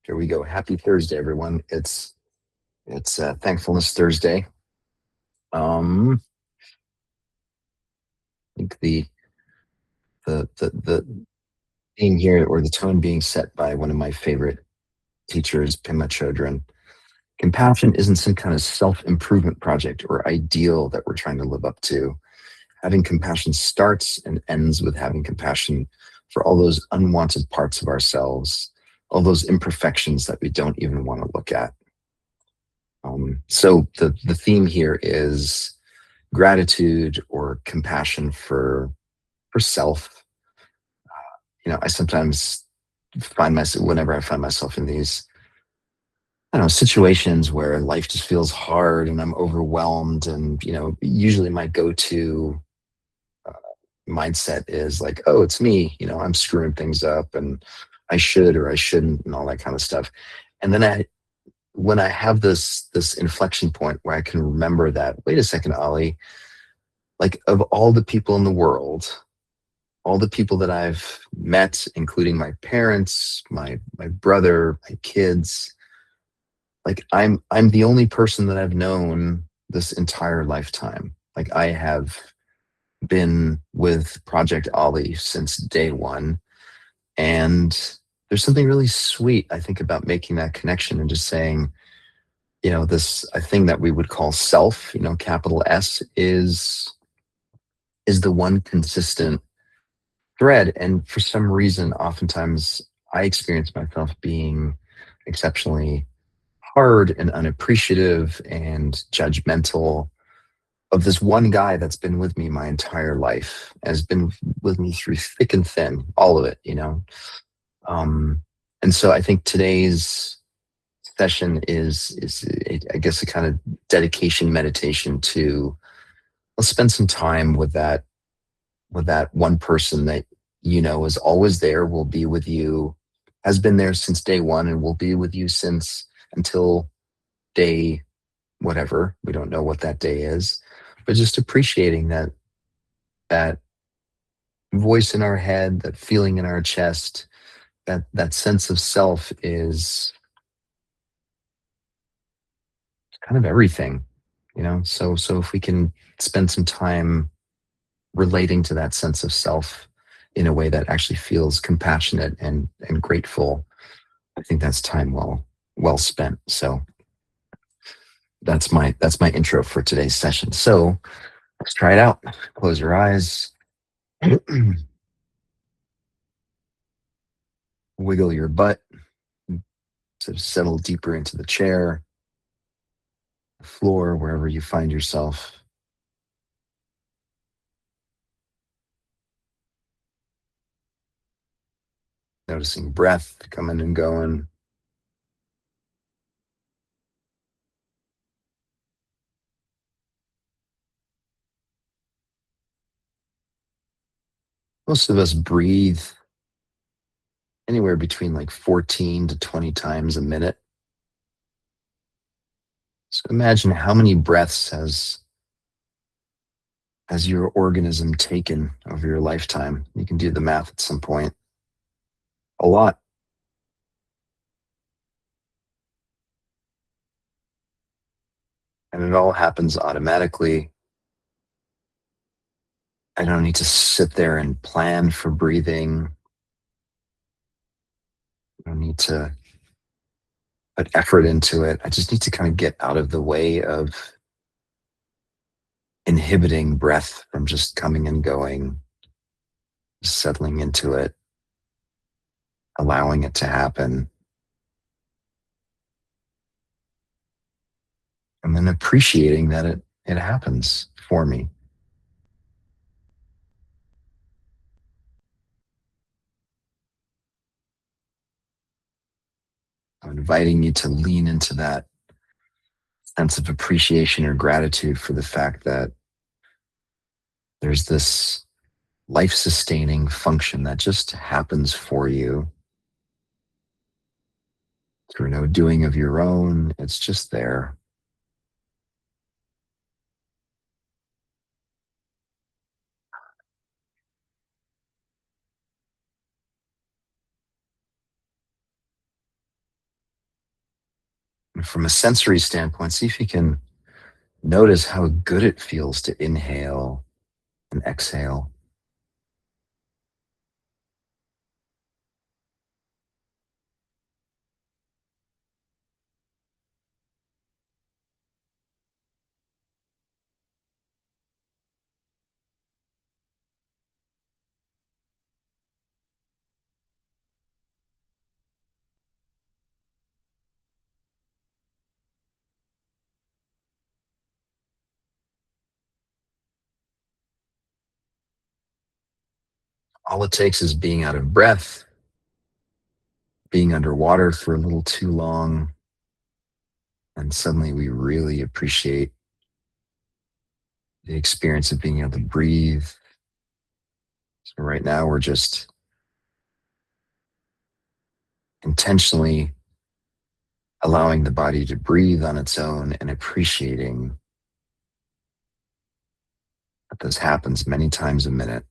Here we go. Happy Thursday, everyone. It's Thankfulness Thursday. I think the theme here, or the tone being set by one of my favorite teachers, Pema Chodron. Compassion isn't some kind of self-improvement project or ideal that we're trying to live up to. Having compassion starts and ends with having compassion for all those unwanted parts of ourselves, all those imperfections that we don't even want to look at. So the theme here is gratitude or compassion for self. I sometimes find myself whenever I find myself in these, I don't know, situations where life just feels hard and I'm overwhelmed, and usually my go-to mindset is like, oh, it's me. I'm screwing things up, and I should or I shouldn't, and all that kind of stuff. And then when I have this inflection point where I can remember that, wait a second, Ollie, like, of all the people in the world, all the people that I've met, including my parents, my brother, my kids, like, I'm the only person that I've known this entire lifetime. Like, I have been with Project Ollie since day one. And there's something really sweet, I think, about making that connection and just saying, this, a thing that we would call self, capital S, is the one consistent thread. And for some reason, oftentimes I experience myself being exceptionally hard and unappreciative and judgmental of this one guy that's been with me my entire life, has been with me through thick and thin, all of it. And so I think today's session is I guess a kind of dedication meditation to, let's spend some time with that one person that is always there, will be with you, has been there since day one, and will be with you since until day whatever. We don't know what that day is, but just appreciating that voice in our head, that feeling in our chest, that sense of self is kind of everything. So if we can spend some time relating to that sense of self in a way that actually feels compassionate and grateful, I think that's time well spent. So that's my intro for today's session. So let's try it out. Close your eyes. Wiggle your butt to settle deeper into the chair, the floor, wherever you find yourself. Noticing breath coming and going. Most of us breathe anywhere between like 14 to 20 times a minute. So imagine how many breaths has your organism taken over your lifetime. You can do the math at some point. A lot. And it all happens automatically. I don't need to sit there and plan for breathing. I don't need to put effort into it. I just need to kind of get out of the way of inhibiting breath from just coming and going, settling into it, allowing it to happen, and then appreciating that it happens for me. I'm inviting you to lean into that sense of appreciation or gratitude for the fact that there's this life sustaining function that just happens for you through no doing of your own. It's just there. And from a sensory standpoint, see if you can notice how good it feels to inhale and exhale. All it takes is being out of breath, being underwater for a little too long, and suddenly we really appreciate the experience of being able to breathe. So right now we're just intentionally allowing the body to breathe on its own and appreciating that this happens many times a minute.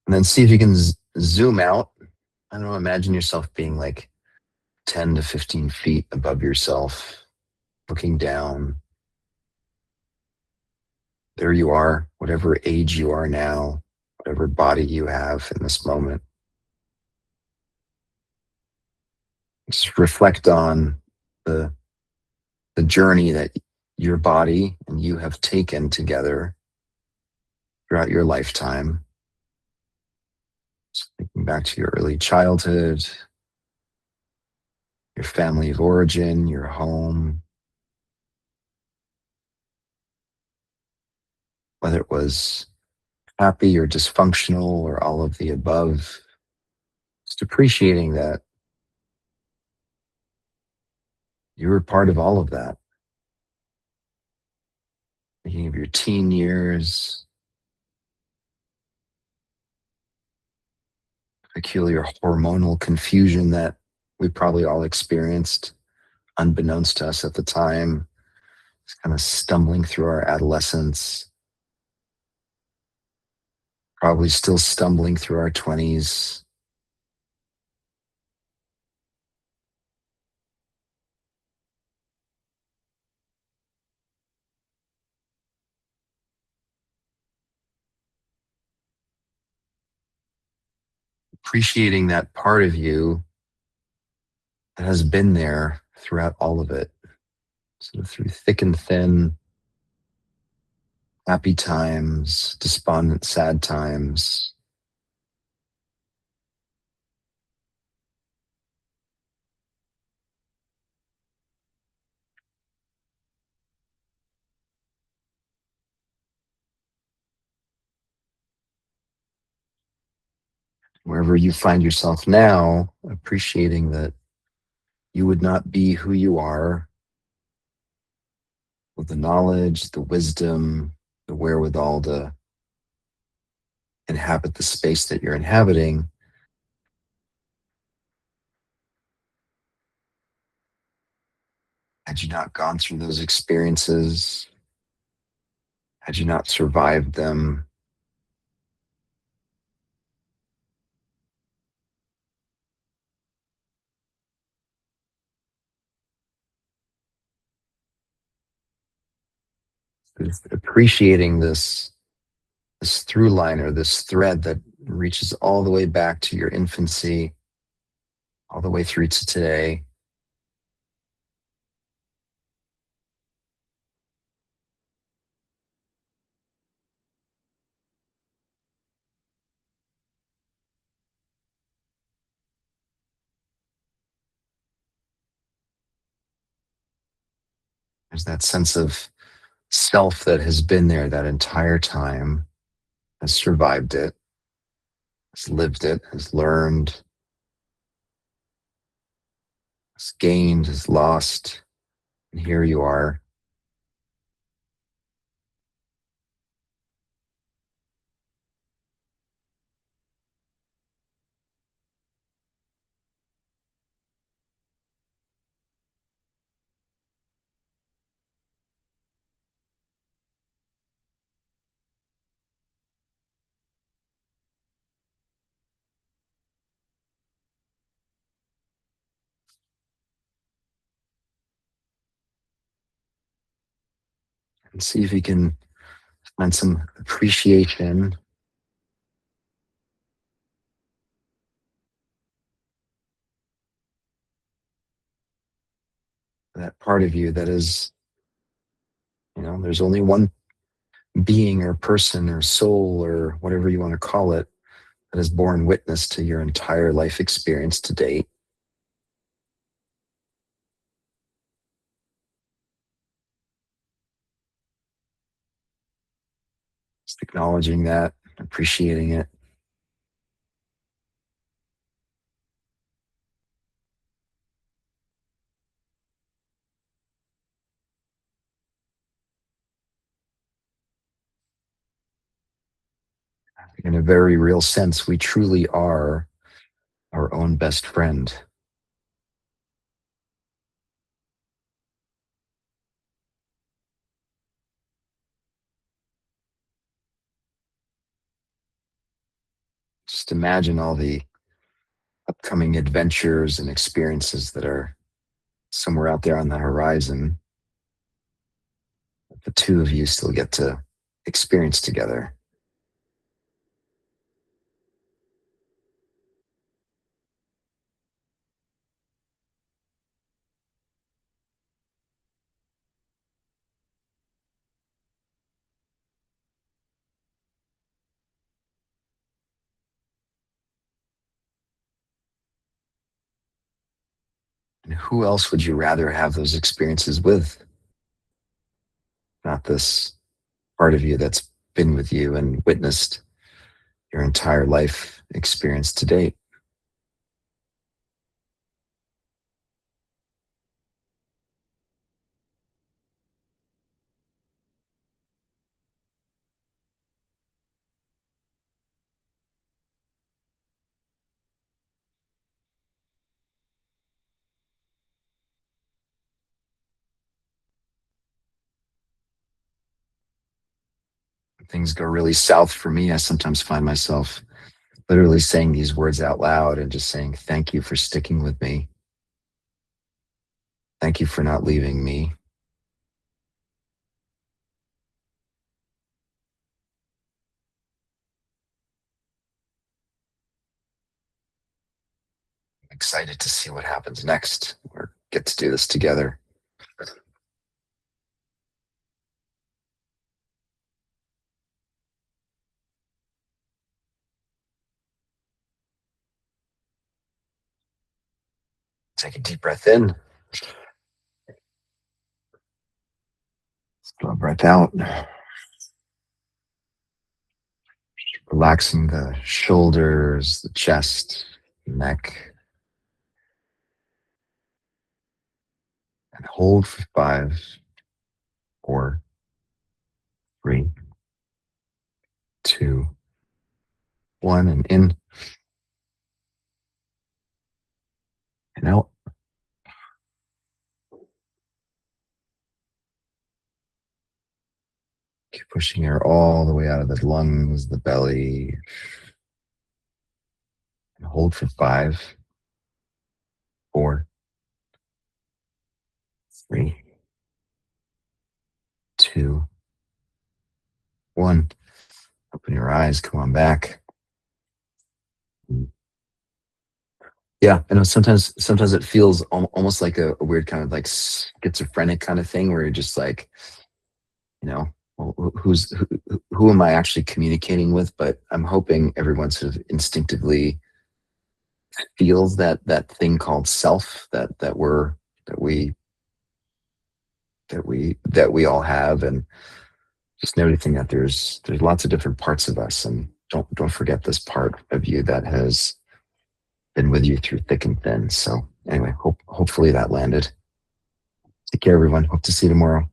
And then see if you can zoom out. I don't know, imagine yourself being like 10 to 15 feet above yourself, looking down. There you are, whatever age you are now, whatever body you have in this moment. Just reflect on the, the journey that your body and you have taken together throughout your lifetime. Just thinking back to your early childhood, your family of origin, your home, whether it was happy or dysfunctional or all of the above. Just appreciating that you were part of all of that. Thinking of your teen years, peculiar hormonal confusion that we probably all experienced, unbeknownst to us at the time, just kind of stumbling through our adolescence, probably still stumbling through our 20s. Appreciating that part of you that has been there throughout all of it. So through thick and thin, happy times, despondent, sad times. Wherever you find yourself now, appreciating that you would not be who you are with the knowledge, the wisdom, the wherewithal to inhabit the space that you're inhabiting had you not gone through those experiences, had you not survived them. Appreciating this through line or this thread that reaches all the way back to your infancy, all the way through to today. There's that sense of self that has been there that entire time, has survived it, has lived it, has learned, has gained, has lost. And here you are, and see if you can find some appreciation for that part of you that is, there's only one being or person or soul or whatever you want to call it that has borne witness to your entire life experience to date. Just acknowledging that, appreciating it. In a very real sense, we truly are our own best friend. Just imagine all the upcoming adventures and experiences that are somewhere out there on the horizon that the two of you still get to experience together. And who else would you rather have those experiences with? Not this part of you that's been with you and witnessed your entire life experience to date. When things go really south for me, I sometimes find myself literally saying these words out loud and just saying, thank you for sticking with me. Thank you for not leaving me. I'm excited to see what happens next or get to do this together. Take a deep breath in, slow breath out, relaxing the shoulders, the chest, neck, and hold for 5, 4, 3, 2, 1, and in and out. Keep pushing air all the way out of the lungs, the belly, and hold for 5, 4, 3, 2, 1. Open your eyes, come on back. Yeah, I know sometimes it feels almost like a weird kind of like schizophrenic kind of thing where you're just like, you know, who am I actually communicating with? But I'm hoping everyone sort of instinctively feels that thing called self that we that we all have, and just noticing that there's lots of different parts of us, and don't forget this part of you that has been with you through thick and thin. So anyway, hopefully that landed. Take care, everyone. Hope to see you tomorrow.